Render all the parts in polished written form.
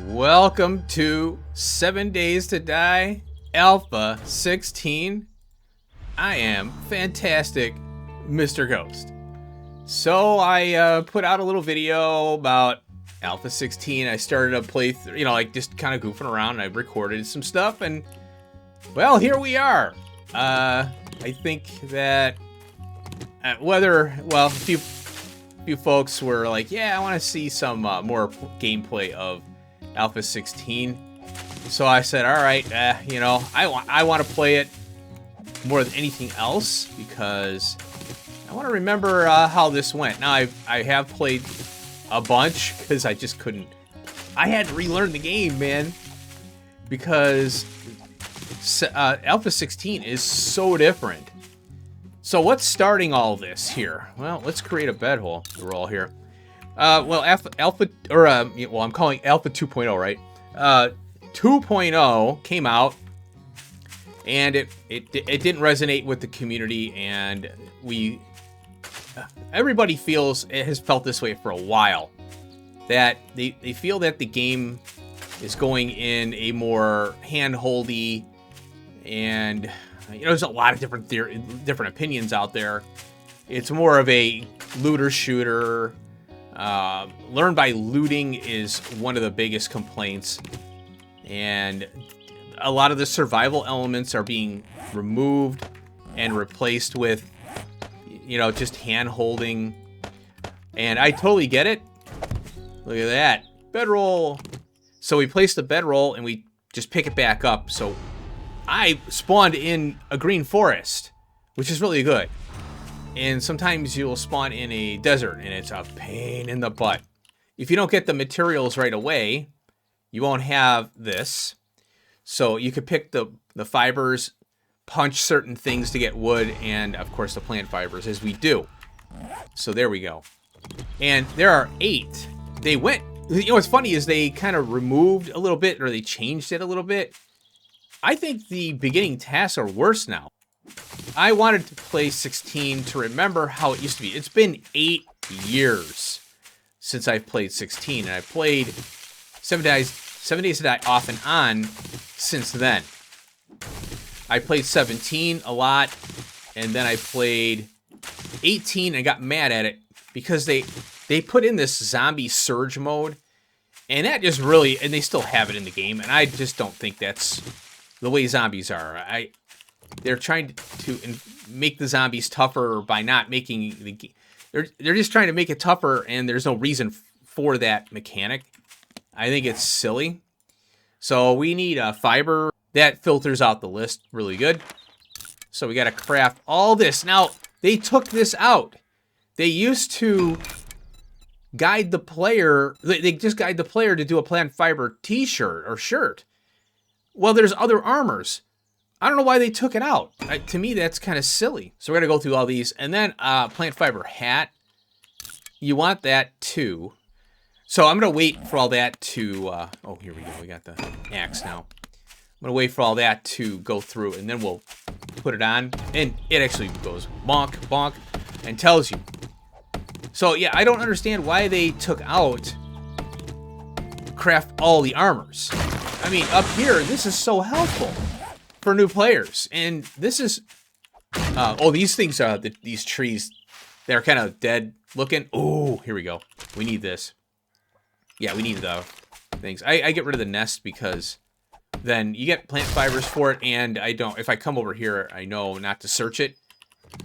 Welcome to 7 Days to Die Alpha 16. I am fantastic, Mr. Ghost. So I put out a little video about Alpha 16. I started a playthrough, like just kind of goofing around. And I recorded some stuff, and well, here we are. I think that a few folks were like, yeah, I want to see some more gameplay of Alpha 16. So I said, all right, I want to play it more than anything else because I want to remember how this went. Now I have played a bunch because I just couldn't. I had to relearn the game, man, because Alpha 16 is so different. So what's starting all this here? Well, let's create a bed hole. We're all here. I'm calling Alpha 2.0, right? 2.0 came out, and it didn't resonate with the community, and everybody has felt this way for a while, that they feel that the game is going in a more hand-holdy, and there's a lot of different opinions out there. It's more of a looter shooter. Learn by looting is one of the biggest complaints, and a lot of the survival elements are being removed and replaced with, just hand holding. And I totally get it. Look at that bedroll. So we place the bedroll and we just pick it back up. So I spawned in a green forest, which is really good. And sometimes you'll spawn in a desert, and it's a pain in the butt. If you don't get the materials right away, you won't have this. So you could pick the fibers, punch certain things to get wood, and of course the plant fibers, as we do. So there we go. And there are 8. They went, what's funny is they kind of removed a little bit, or they changed it a little bit. I think the beginning tasks are worse now. I wanted to play 16 to remember how it used to be. It's been 8 years since I've played 16, and I played 7 Days to Die off and on since then. I played 17 a lot, and then I played 18 and got mad at it because they put in this zombie surge mode, and that just really, and they still have it in the game, and I just don't think that's the way zombies are. They're trying to make the zombies tougher by not making the. They're just trying to make it tougher, and there's no reason for that mechanic. I think it's silly. So we need a fiber that filters out the list really good. So we got to craft all this. Now they took this out. They used to guide the player. They just guide the player to do a plant fiber T-shirt or shirt. Well, there's other armors. I don't know why they took it out. To me, that's kind of silly. So we're going to go through all these. And then plant fiber hat. You want that too. So I'm going to wait for all that to... oh, here we go. We got the axe now. I'm going to wait for all that to go through. And then we'll put it on. And it actually goes bonk, bonk, and tells you. So, yeah, I don't understand why they took out craft all the armors. I mean, up here, this is so helpful for new players, and this is these things are these trees, they're kind of dead looking. Oh, here we go. We need this. Yeah, we need the things. I get rid of the nest because then you get plant fibers for it, and I don't. If I come over here, I know not to search it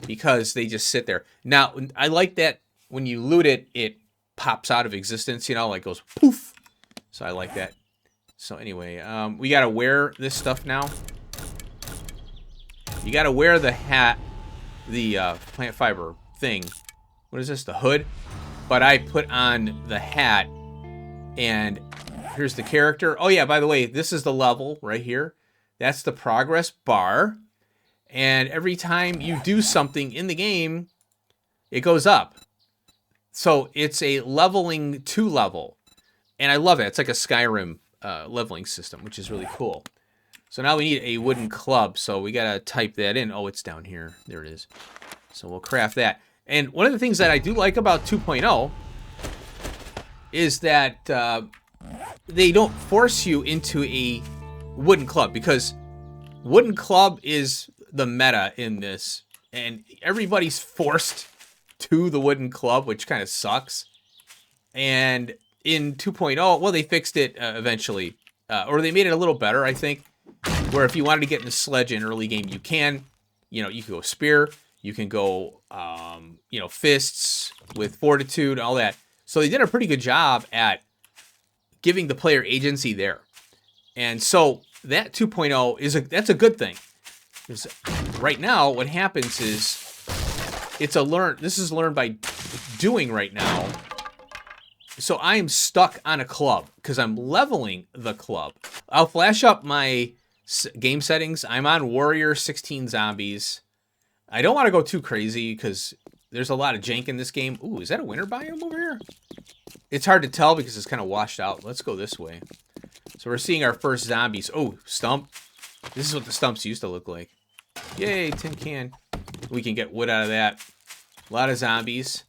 because they just sit there. Now I like that when you loot it, it pops out of existence. Like goes poof. So I like that. So anyway, we gotta wear this stuff now. You gotta wear the hat, the plant fiber thing. What is this, the hood? But I put on the hat, and here's the character. Oh yeah, by the way, this is the level right here. That's the progress bar. And every time you do something in the game, it goes up. So it's a leveling 2 level. And I love it. It's like a Skyrim leveling system, which is really cool. So now we need a wooden club, so we gotta type that in. Oh, it's down here. There it is. So we'll craft that. And one of the things that I do like about 2.0 is that they don't force you into a wooden club, because wooden club is the meta in this, and everybody's forced to the wooden club, which kind of sucks. And in 2.0, well, they fixed it eventually, or they made it a little better, I think, where if you wanted to get in the sledge in early game, you can. You know, you can go spear, you can go, you know, fists with fortitude, all that. So they did a pretty good job at giving the player agency there. And so that 2.0 that's a good thing. Because right now, what happens is this is learned by doing right now. So I am stuck on a club because I'm leveling the club. I'll flash up my game settings. I'm on Warrior 16 Zombies. I don't want to go too crazy because there's a lot of jank in this game. Ooh, is that a winter biome over here? It's hard to tell because it's kind of washed out. Let's go this way. So we're seeing our first zombies. Oh, stump. This is what the stumps used to look like. Yay, tin can. We can get wood out of that. A lot of zombies.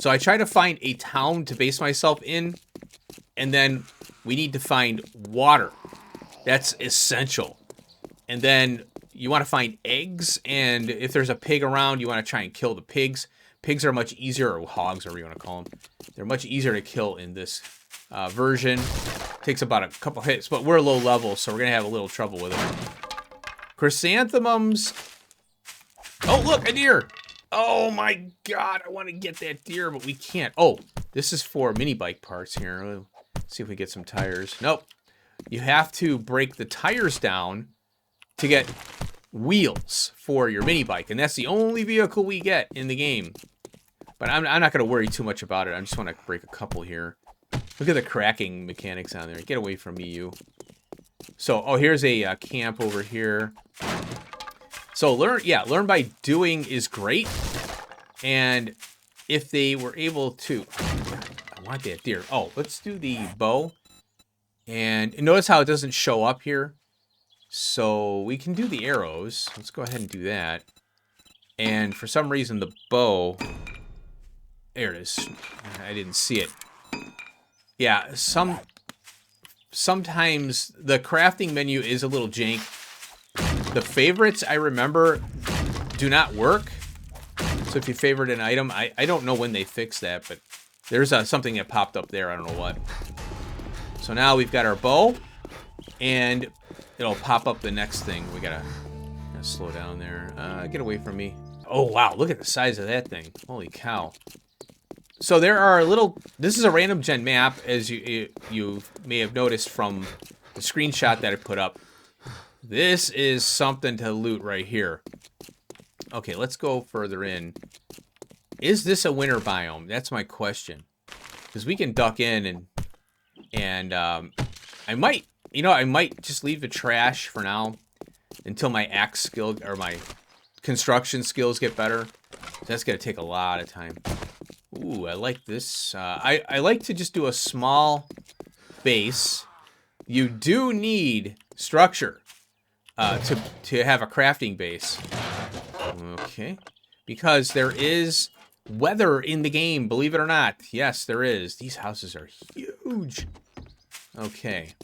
So I try to find a town to base myself in. And then we need to find water. That's essential. And then you want to find eggs. And if there's a pig around, you want to try and kill the pigs. Pigs are much easier, or hogs, whatever you want to call them. They're much easier to kill in this version. Takes about a couple hits, but we're low level, so we're going to have a little trouble with it. Chrysanthemums. Oh, look, a deer. Oh, my God. I want to get that deer, but we can't. Oh, this is for mini bike parts here. Let's see if we get some tires. Nope. You have to break the tires down to get wheels for your mini bike, and that's the only vehicle we get in the game. But I'm not going to worry too much about it. I just want to break a couple here. Look at the cracking mechanics on there. Get away from me, you. So, oh, here's a camp over here. So learn by doing is great. And if they were able to, I want that deer. Oh, let's do the bow. And notice how it doesn't show up here. So we can do the arrows. Let's go ahead and do that. And for some reason, the bow, there it is. I didn't see it. Yeah, sometimes the crafting menu is a little jank. The favorites, I remember, do not work. So if you favorite an item, I don't know when they fix that, but there's something that popped up there. I don't know what. So now we've got our bow, and it'll pop up the next thing. We gotta slow down there. Get away from me. Oh, wow, look at the size of that thing. Holy cow. So there are this is a random gen map, as you may have noticed from the screenshot that I put up. This is something to loot right here. Okay, let's go further in. Is this a winter biome? That's my question. Because we can duck in and I might just leave the trash for now until my axe skill or my construction skills get better. That's gonna take a lot of time. Ooh, I like this. I like to just do a small base. You do need structure to have a crafting base. Okay. Because there is weather in the game, believe it or not. Yes, there is. These houses are huge. Okay.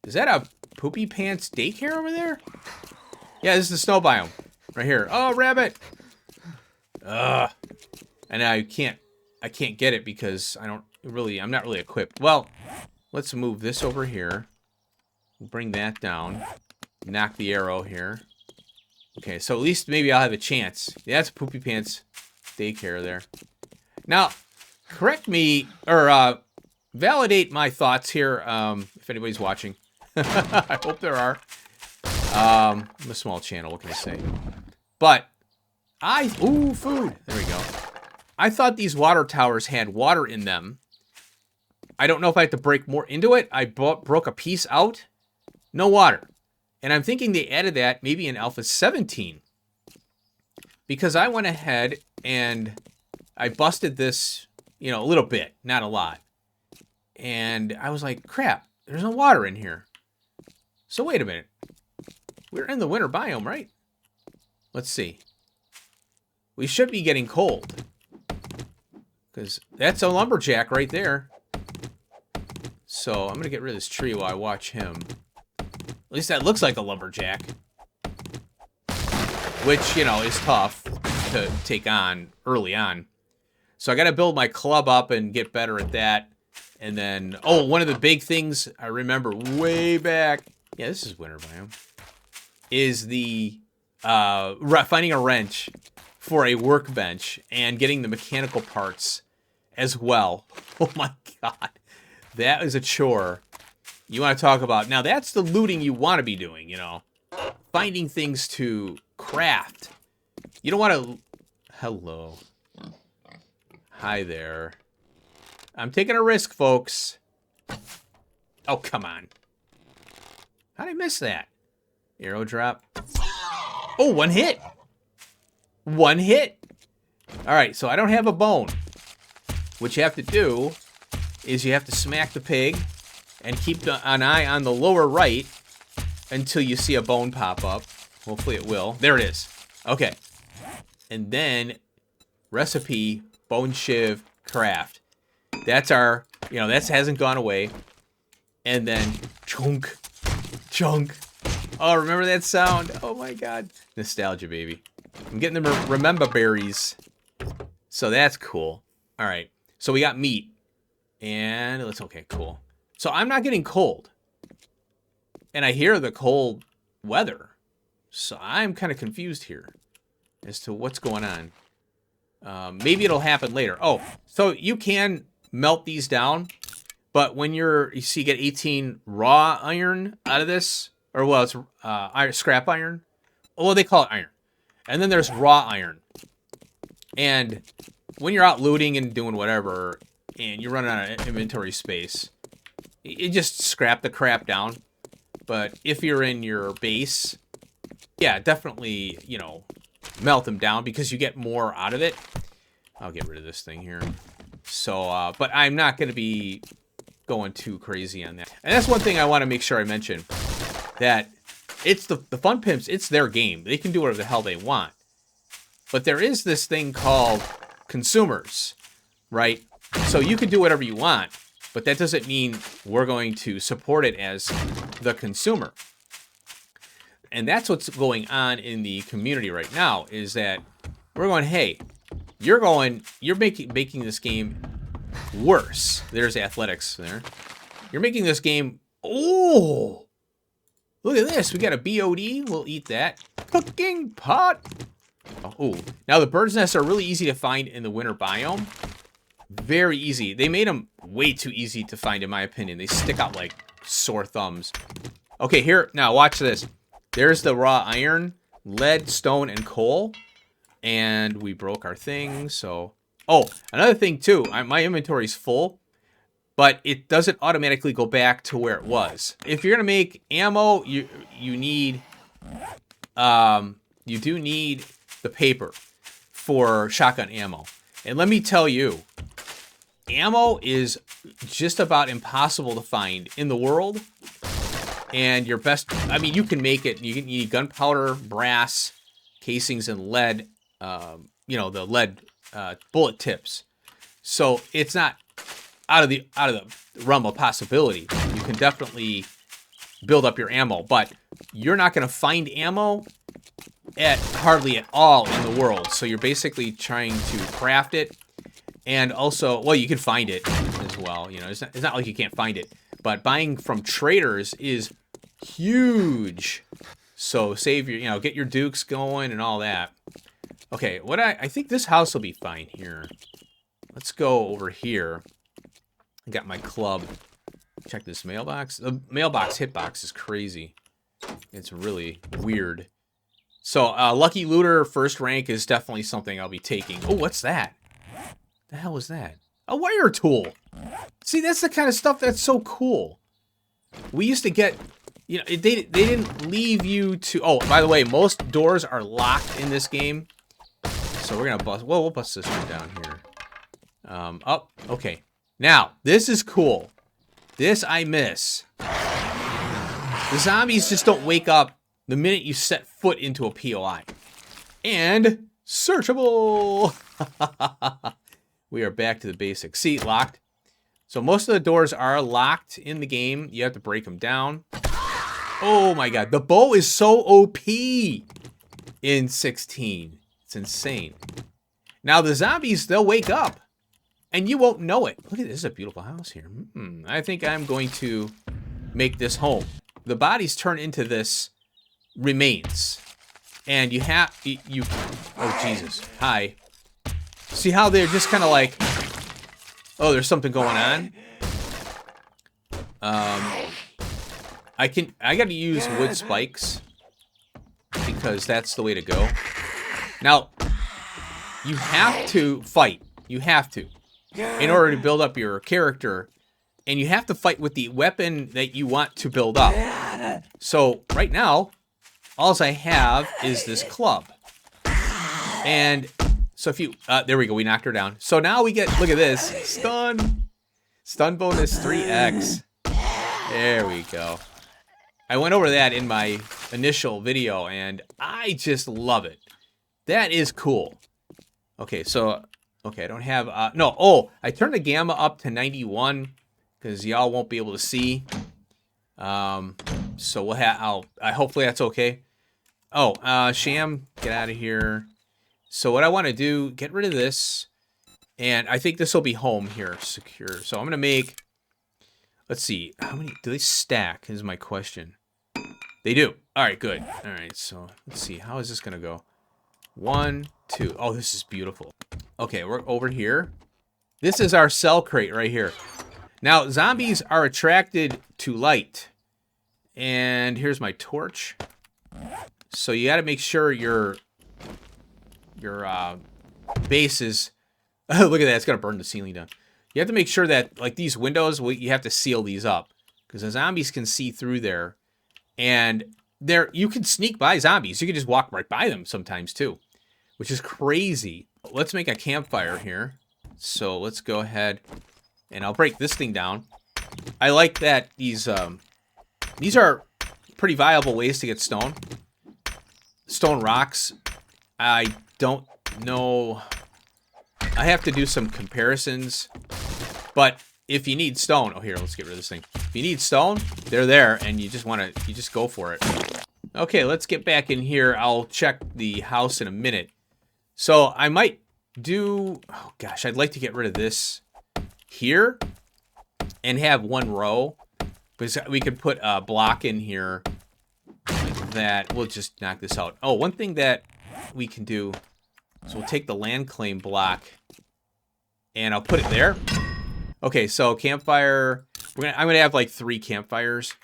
Is that a poopy pants daycare over there? Yeah, this is the snow biome. Right here. Oh, rabbit! Ugh. And I can't get it because I'm not really equipped. Well, let's move this over here. Bring that down. Knock the arrow here. Okay, so at least maybe I'll have a chance. Yeah, that's a poopy pants daycare there. Now, correct me, or validate my thoughts here, if anybody's watching. I hope there are. I'm a small channel, what can I say? But, ooh, food. There we go. I thought these water towers had water in them. I don't know if I have to break more into it. I broke a piece out. No water. And I'm thinking they added that maybe in Alpha 17. Because I went ahead and I busted this, a little bit, not a lot. And I was like, crap, there's no water in here. So wait a minute. We're in the winter biome, right? Let's see. We should be getting cold. Because that's a lumberjack right there. So I'm going to get rid of this tree while I watch him. At least that looks like a lumberjack. Which, you know, is tough to take on early on. So I got to build my club up and get better at that. And then, oh, one of the big things I remember way back. Yeah, this is winter biome. Is the finding a wrench for a workbench and getting the mechanical parts as well. Oh my god. That is a chore. You want to talk about... Now, that's the looting you want to be doing, you know. Finding things to craft. You don't want to... Hello. Hi there. I'm taking a risk, folks. Oh, come on. How did I miss that? Arrow drop. Oh, one hit. One hit. All right, so I don't have a bone. What you have to do is you have to smack the pig and keep an eye on the lower right until you see a bone pop up. Hopefully it will. There it is. Okay. And then recipe, bone shiv, craft. That's our, you know, that hasn't gone away. And then chunk, chunk. Oh, remember that sound? Oh my god. Nostalgia, baby. I'm getting the remember berries. So that's cool. All right. So we got meat. And let's, okay, cool. So I'm not getting cold. And I hear the cold weather. So I'm kind of confused here as to what's going on. Maybe it'll happen later. Oh, so you can melt these down. But when you see, you get 18 raw iron out of this. Or, well, it's scrap iron. Well, they call it iron. And then there's raw iron. And when you're out looting and doing whatever, and you're running out of inventory space, you just scrap the crap down. But if you're in your base, yeah, definitely, you know, melt them down because you get more out of it. I'll get rid of this thing here. So, but I'm not going to be going too crazy on that. And that's one thing I want to make sure I mention. That it's the Fun Pimps, it's their game. They can do whatever the hell they want. But there is this thing called consumers, right? So you can do whatever you want, but that doesn't mean we're going to support it as the consumer. And that's what's going on in the community right now, is that we're going, hey, you're making this game worse. There's athletics there. You're making this game, oh, look at this. We got a BOD. We'll eat that. Cooking pot. Oh, now the bird's nests are really easy to find in the winter biome. Very easy. They made them way too easy to find, in my opinion. They stick out like sore thumbs. Okay, here. Now, watch this. There's the raw iron, lead, stone, and coal. And we broke our thing, so... Oh, another thing, too. My inventory's full. But it doesn't automatically go back to where it was. If you're gonna make ammo, you need you do need the paper for shotgun ammo. And let me tell you, ammo is just about impossible to find in the world. And your best, I mean, you can make it. You need gunpowder, brass casings, and lead. You know, the lead bullet tips. So it's not out of the realm of possibility. You can definitely build up your ammo, but you're not going to find ammo at hardly at all in the world. So you're basically trying to craft it, and also, well, you can find it as well. You know, it's not like you can't find it, but buying from traders is huge. So save your, you know, get your dukes going and all that. Okay, what I think this house will be fine here. Let's go over here. I got my club. Check this mailbox. The mailbox hitbox is crazy. It's really weird. So, Lucky Looter first rank is definitely something I'll be taking. Oh, what's that? The hell is that? A wire tool. See, that's the kind of stuff that's so cool. We used to get, you know, they didn't leave you to... Oh, by the way, most doors are locked in this game. So we're going to bust... Well, we'll bust this one down here. Oh, okay. Now, this is cool. This I miss. The zombies just don't wake up the minute you set foot into a POI. And searchable. We are back to the basics. See, locked. So most of the doors are locked in the game. You have to break them down. Oh my god, the bow is so OP in 16. It's insane. Now the zombies, they'll wake up and you won't know it. Look at this, this is a beautiful house here. I think I'm going to make this home. The bodies turn into this remains. And you have, oh Jesus, hi. See how they're just kind of like, oh, there's something going on? I gotta use wood spikes because that's the way to go. Now, you have to fight. You have to. In order to build up your character. And you have to fight with the weapon that you want to build up. So, right now, all I have is this club. And so if you, there we go, we knocked her down. So now we get, look at this, stun. Stun bonus 3x. There we go. I went over that in my initial video, and I just love it. That is cool. Okay, so, okay, I don't have, no, oh, I turned the gamma up to 91, because y'all won't be able to see. So we'll have, hopefully that's okay. Oh, Sham, get out of here. So what I want to do, get rid of this, and I think this will be home here, secure. So I'm going to make, let's see, how many, do they stack is my question. They do. All right, good. All right, so let's see, how is this going to go? 1, 2, oh, this is beautiful. Okay, we're over here. This is our cell crate right here. Now, zombies are attracted to light. And here's my torch. So you got to make sure your base is... look at that, it's going to burn the ceiling down. You have to make sure that, like, these windows, you have to seal these up. Because the zombies can see through there. And you can sneak by zombies. You can just walk right by them sometimes, too. Which is crazy. Let's make a campfire here. So let's go ahead... and I'll break this thing down. I like that these are pretty viable ways to get stone. Stone rocks. I don't know. I have to do some comparisons. But if you need stone, oh here, let's get rid of this thing. If you need stone, they're there, and you just go for it. Okay, let's get back in here. I'll check the house in a minute. So I might do. Oh gosh, I'd like to get rid of this here and have one row, because we could put a block in here like that. We'll just knock this out. Oh, one thing that we can do, so we'll take the land claim block and I'll put it there. Okay, so campfire, I'm gonna have like 3 campfires,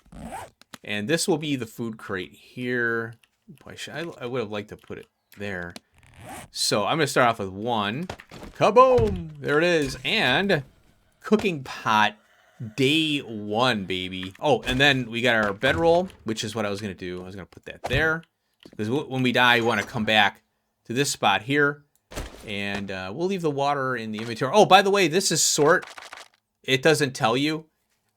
and this will be the food crate here. Boy, I would have liked to put it there. So I'm gonna start off with 1. Kaboom! There it is. And cooking pot day 1, baby. Oh, and then we got our bedroll, which is what I was going to do. I was going to put that there. Because when we die, we want to come back to this spot here. And we'll leave the water in the inventory. Oh, by the way, this is sort. It doesn't tell you.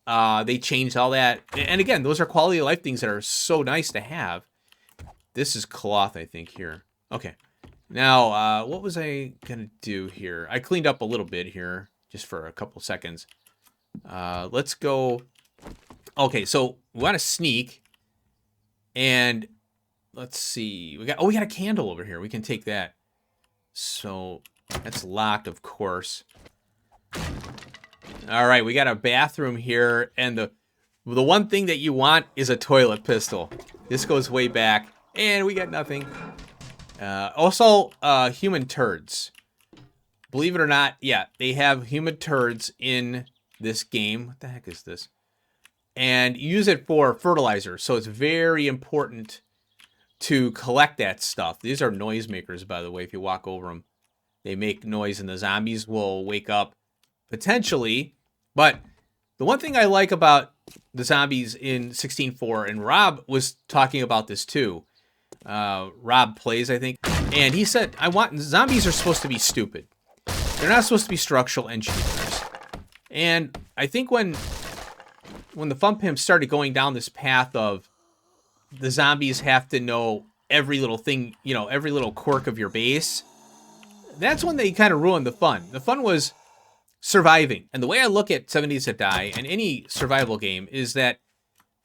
They changed all that. And again, those are quality of life things that are so nice to have. This is cloth, I think, here. Okay. Now, what was I going to do here? I cleaned up a little bit here. Just for a couple seconds. Let's go. Okay, so we want to sneak. And let's see. We got a candle over here. We can take that. So that's locked, of course. All right, we got a bathroom here. And the one thing that you want is a toilet pistol. This goes way back. And we got nothing. Also, human turds. Believe it or not, yeah, they have human turds in this game. What the heck is this? And use it for fertilizer. So it's very important to collect that stuff. These are noisemakers, by the way, if you walk over them. They make noise and the zombies will wake up potentially. But the one thing I like about the zombies in 16.4, and Rob was talking about this too. Rob plays, I think. And he said, zombies are supposed to be stupid. They're not supposed to be structural engineers. And I think when the Fun Pimps started going down this path of the zombies have to know every little thing, every little quirk of your base, that's when they kind of ruined the fun. The fun was surviving. And the way I look at 7 Days to Die and any survival game is that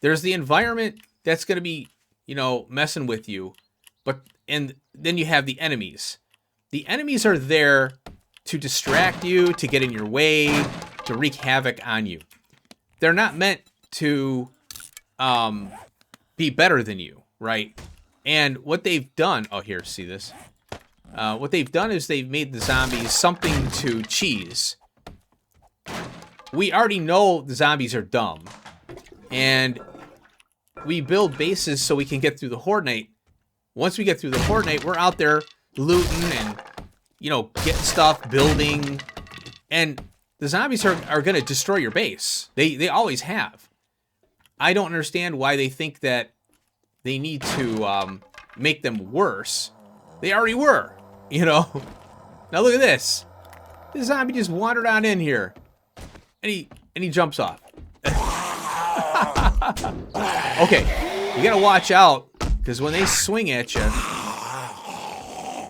there's the environment that's going to be, you know, messing with you, and then you have the enemies. The enemies are there to distract you, to get in your way, to wreak havoc on you. They're not meant to be better than you, right? And what they've done, oh, here, see this? What they've done is they've made the zombies something to cheese. We already know the zombies are dumb, and we build bases so we can get through the Horde Night. Once we get through the Horde Night, we're out there looting and, you know, getting stuff, building, and the zombies are going to destroy your base. They always have. I don't understand why they think that they need to make them worse. They already were, you know. Now look at this. This zombie just wandered on in here, and he jumps off. Okay, you gotta watch out, because when they swing at you,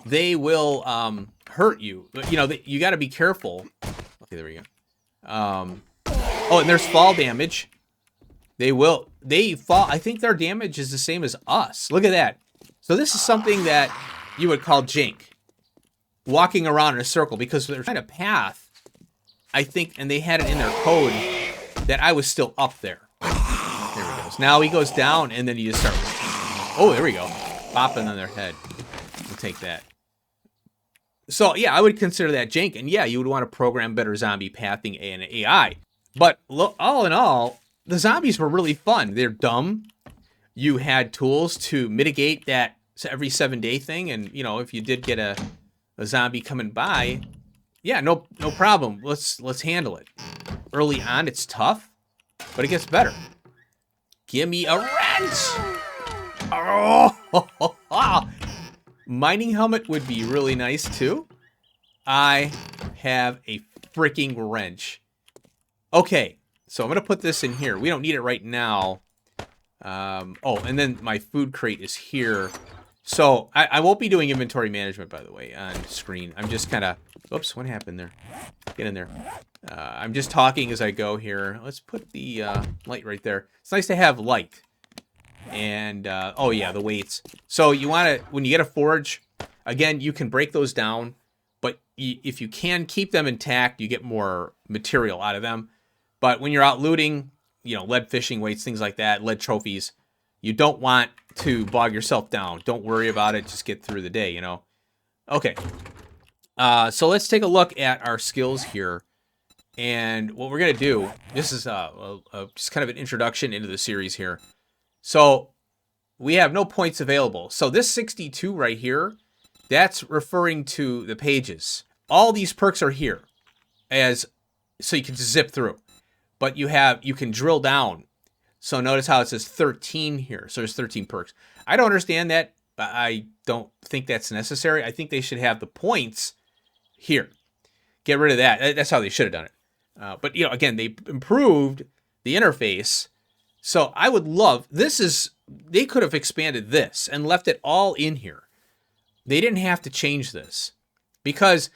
they will hurt you. You know, you gotta be careful. Okay, there we go. Oh, and there's fall damage. They fall. I think their damage is the same as us. Look at that. So this is something that you would call jank. Walking around in a circle, because they're trying to path, I think, and they had it in their code that I was still up there. There we go. So now he goes down, and then you just start. Oh, there we go. Bopping on their head. We'll take that. So, yeah, I would consider that jank. And, yeah, you would want to program better zombie pathing and AI. But all in all, the zombies were really fun. They're dumb. You had tools to mitigate that every 7-day thing. And, you know, if you did get a zombie coming by, yeah, no problem. Let's handle it. Early on, it's tough, but it gets better. Give me a wrench! Oh! Mining helmet would be really nice, too. I have a freaking wrench. Okay, so I'm going to put this in here. We don't need it right now. Oh, and then my food crate is here. So I won't be doing inventory management, by the way, on screen. I'm just kind of... Oops, what happened there? Get in there. I'm just talking as I go here. Let's put the light right there. It's nice to have light. And, oh yeah, the weights. So you want to, when you get a forge, again, you can break those down. But if you can keep them intact, you get more material out of them. But when you're out looting, you know, lead fishing weights, things like that, lead trophies, you don't want to bog yourself down. Don't worry about it. Just get through the day, you know. Okay. So let's take a look at our skills here. And what we're going to do, this is just kind of an introduction into the series here. So we have no points available. So this 62 right here, that's referring to the pages. All these perks are here so you can just zip through. But you can drill down. So notice how it says 13 here. So there's 13 perks. I don't understand that. I don't think that's necessary. I think they should have the points here. Get rid of that. That's how they should have done it. But, you know, again, they improved the interface. So I would love, they could have expanded this and left it all in here. They didn't have to change this. Because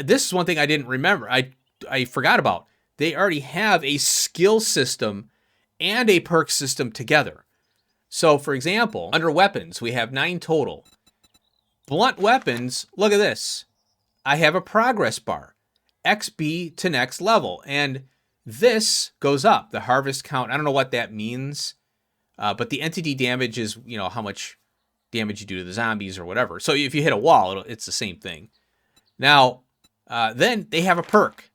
this is one thing I didn't remember. I forgot about. They already have a skill system and a perk system together. So, for example, under weapons, we have 9 total. Blunt weapons, look at this. I have a progress bar. XP to next level. And this goes up. The harvest count, I don't know what that means. But the entity damage is, you know, how much damage you do to the zombies or whatever. So if you hit a wall, it's the same thing. Now, then they have a perk.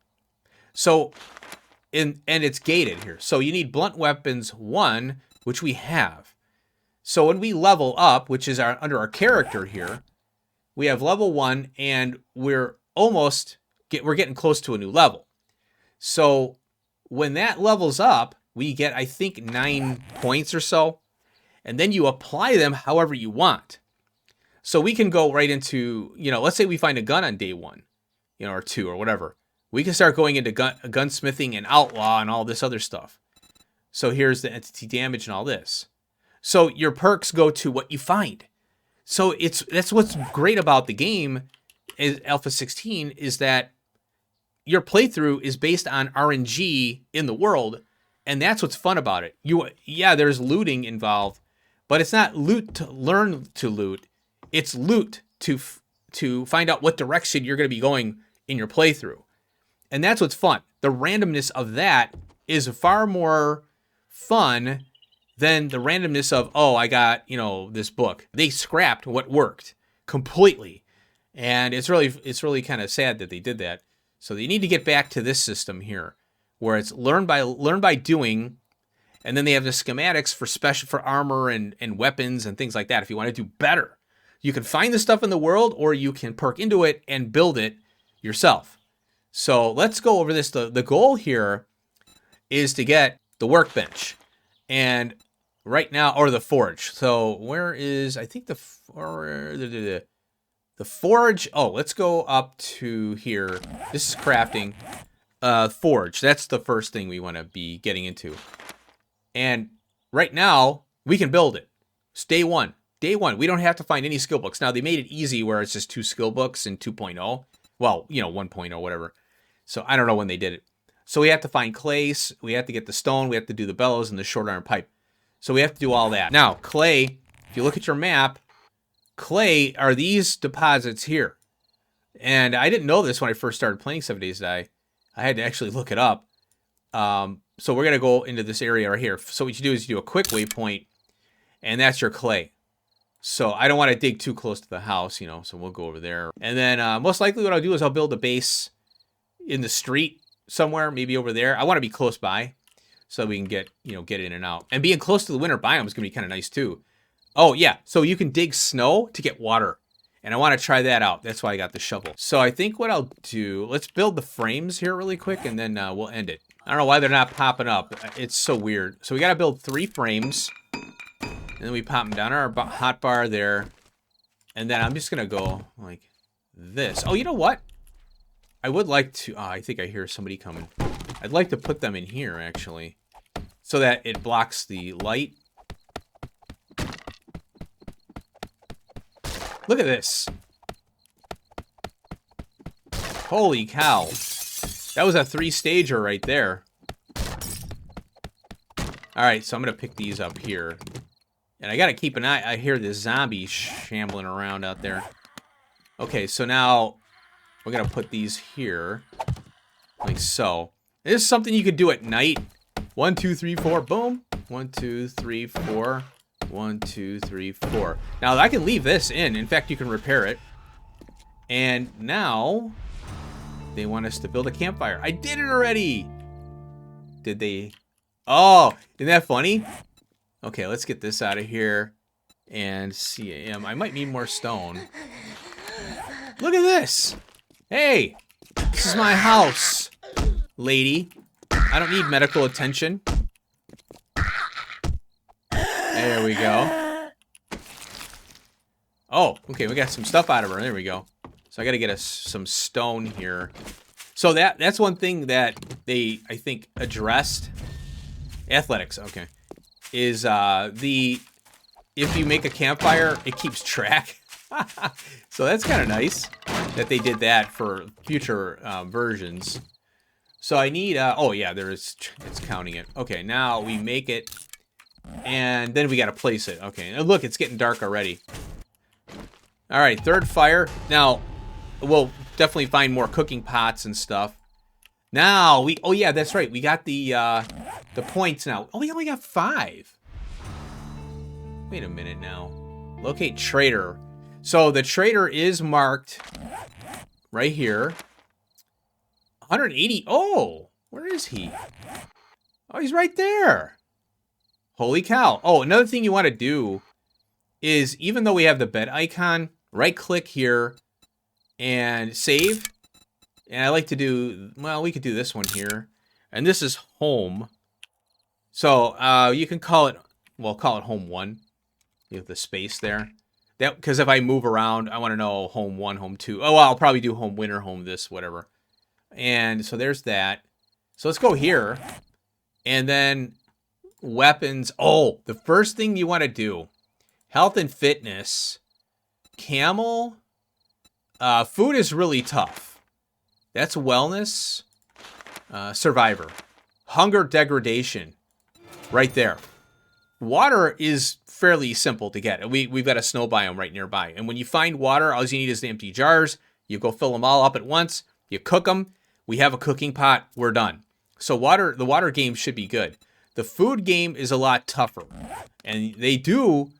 So, and it's gated here. So you need blunt weapons 1, which we have. So when we level up, which is under our character here, we have level 1, and we're getting close to a new level. So when that levels up, we get, I think, 9 points or so, and then you apply them however you want. So we can go right into, you know, let's say we find a gun on day 1, you know, or 2 or whatever. We can start going into gunsmithing and outlaw and all this other stuff. So here's the entity damage and all this. So your perks go to what you find. So that's what's great about the game, is Alpha 16, is that your playthrough is based on RNG in the world, and that's what's fun about it. Yeah, there's looting involved, but it's not loot to learn to loot. It's loot to find out what direction you're going to be going in your playthrough. And that's what's fun. The randomness of that is far more fun than the randomness of, oh, I got, this book. They scrapped what worked completely. And it's really kind of sad that they did that. So they need to get back to this system here, where it's learn by doing, and then they have the schematics for armor and weapons and things like that. If you want to do better, you can find the stuff in the world, or you can perk into it and build it yourself. So let's go over this. The goal here is to get the workbench, and right now, or the forge. So where is, I think the forge? Oh, let's go up to here. This is crafting. Forge. That's the first thing we want to be getting into. And right now, we can build it. It's day one. Day one. We don't have to find any skill books. Now, they made it easy where it's just 2 skill books in 2.0. Well, 1.0, whatever. So I don't know when they did it. So we have to find clay. We have to get the stone. We have to do the bellows and the short iron pipe. So we have to do all that. Now, clay, if you look at your map, clay are these deposits here. And I didn't know this when I first started playing 7 Days to Die. I had to actually look it up. So we're going to go into this area right here. So what you do is you do a quick waypoint, and that's your clay. So I don't want to dig too close to the house, so we'll go over there. And then most likely what I'll do is I'll build a base in the street somewhere, maybe over there. I want to be close by so we can get in and out. And being close to the winter biome is going to be kind of nice too. Oh, yeah. So you can dig snow to get water. And I want to try that out. That's why I got the shovel. So I think what I'll do, let's build the frames here really quick, and then we'll end it. I don't know why they're not popping up. It's so weird. So we got to build 3 frames. And then we pop them down our hotbar there. And then I'm just going to go like this. Oh, you know what? I would like to... I think I hear somebody coming. I'd like to put them in here, actually. So that it blocks the light. Look at this. Holy cow. That was a 3-stager right there. Alright, so I'm going to pick these up here. And I got to keep an eye. I hear this zombie shambling around out there. Okay, so now we're going to put these here. Like so. This is something you could do at night. 1, 2, 3, 4. Boom. 1, 2, 3, 4. 1, 2, 3, 4. Now I can leave this in. In fact, you can repair it. And now they want us to build a campfire. I did it already. Did they? Oh, isn't that funny? Okay, let's get this out of here. And CAM. I might need more stone. Look at this. Hey, this is my house, lady. I don't need medical attention. There we go. Oh, okay, we got some stuff out of her. There we go. So I got to get us some stone here. So that's one thing that they, I think, addressed. Athletics, okay. Is if you make a campfire, it keeps track. So that's kind of nice that they did that for future versions. So I need, oh yeah, it's counting it. Okay, now we make it. And then we got to place it. Okay, and look, it's getting dark already. All right, 3rd fire. Now, we'll definitely find more cooking pots and stuff. Now, oh yeah, that's right. We got the points now. Oh, we only got 5. Wait a minute now. Locate trader. So the trader is marked right here. 180. Oh, where is he? Oh, he's right there. Holy cow. Oh, another thing you want to do is, even though we have the bed icon, right-click here and save. And I like to do, well, we could do this one here. And this is home. So you can call it, well, call it home 1. You have the space there. That, because if I move around, I want to know home 1, home 2. Oh, well, I'll probably do home winter, home this, whatever. And so there's that. So let's go here. And then weapons. Oh, the first thing you want to do, health and fitness. Camel. Food is really tough. That's wellness. Survivor. Hunger degradation. Right there. Water is fairly simple to get. We've got a snow biome right nearby. And when you find water, all you need is the empty jars. You go fill them all up at once. You cook them. We have a cooking pot. We're done. So the water game should be good. The food game is a lot tougher. And they do...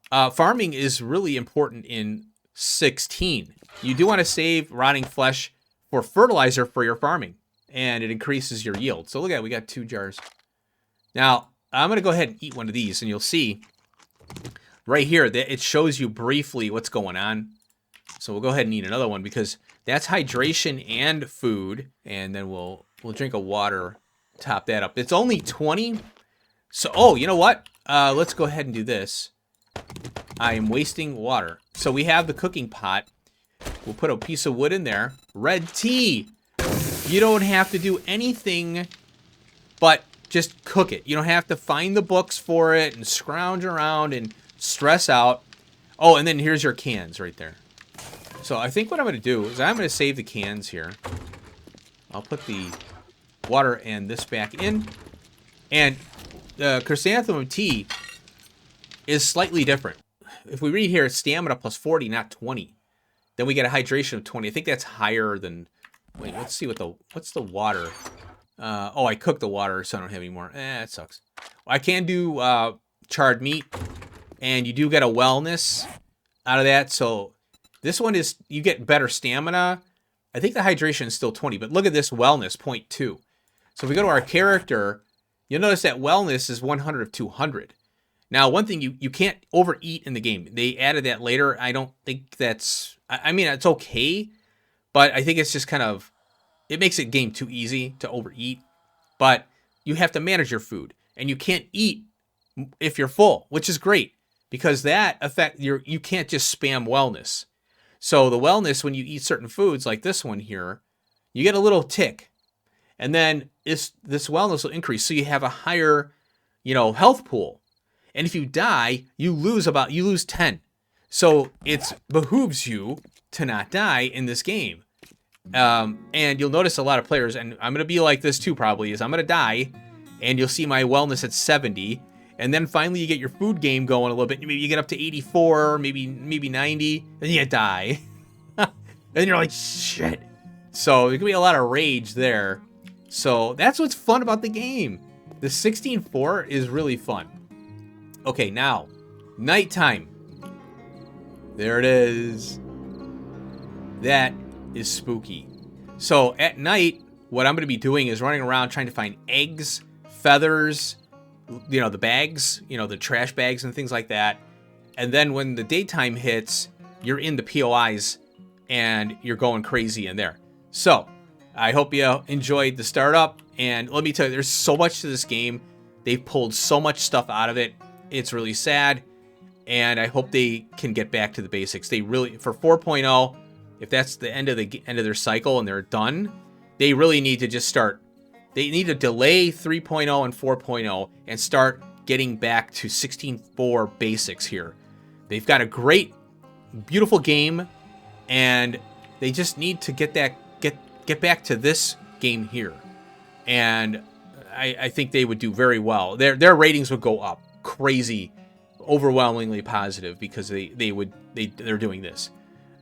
farming is really important in 16. You do want to save rotting flesh for fertilizer for your farming. And it increases your yield. So look at it. We got 2 jars. Now, I'm going to go ahead and eat one of these. And you'll see right here that it shows you briefly what's going on. So we'll go ahead and eat another one because that's hydration and food. And then we'll drink a water, top that up. It's only 20. So, oh, you know what? Let's go ahead and do this. I am wasting water. So we have the cooking pot. We'll put a piece of wood in there. Red tea. You don't have to do anything but just cook it. You don't have to find the books for it and scrounge around and stress out. Oh, and then here's your cans right there. So I think what I'm going to do is I'm going to save the cans here. I'll put the water and this back in. And the chrysanthemum tea is slightly different. If we read here, it's stamina plus 40, not 20. Then we get a hydration of 20. I think that's higher than... Wait, let's see what's the water. Oh, I cooked the water, so I don't have any more. That sucks. I can do charred meat, and you do get a wellness out of that. So this one is, you get better stamina. I think the hydration is still 20, but look at this wellness, 0.2. So if we go to our character, you'll notice that wellness is 100 of 200. Now, one thing, you can't overeat in the game. They added that later. I don't think that's... I mean, it's okay, but I think it's just kind of... It makes the game too easy to overeat. But you have to manage your food. And you can't eat if you're full, which is great. Because that you can't just spam wellness. So the wellness, when you eat certain foods, like this one here, you get a little tick. And then this wellness will increase. So you have a higher, health pool. And if you die, you lose 10. So it behooves you to not die in this game. And you'll notice a lot of players, and I'm going to be like this too probably, is I'm going to die, and you'll see my wellness at 70. And then finally you get your food game going a little bit. Maybe you get up to 84, maybe 90, then you die. And then you're like, shit. So there can be a lot of rage there. So that's what's fun about the game. The 16.4 is really fun. Okay, now, nighttime. There it is. That is spooky. So at night, what I'm going to be doing is running around trying to find eggs, feathers, the bags, the trash bags and things like that. And then when the daytime hits, you're in the POIs and you're going crazy in there. So I hope you enjoyed the startup. And let me tell you, there's so much to this game. They've pulled so much stuff out of it. It's really sad, and I hope they can get back to the basics. They really, for 4.0, if that's the end of their cycle and they're done, they really need to just start. They need to delay 3.0 and 4.0 and start getting back to 16.4 basics here. They've got a great, beautiful game, and they just need to get back to this game here. And I think they would do very well. Their ratings would go up. Crazy, overwhelmingly positive because they're doing this.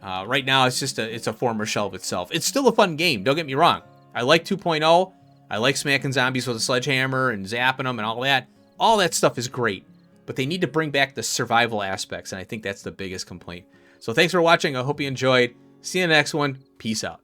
Right now it's a former shell of itself. It's still a fun game, don't get me wrong. I like 2.0. I like smacking zombies with a sledgehammer and zapping them and all that. All that stuff is great, but they need to bring back the survival aspects, and I think that's the biggest complaint. So thanks for watching. I hope you enjoyed. See you in the next one. Peace out.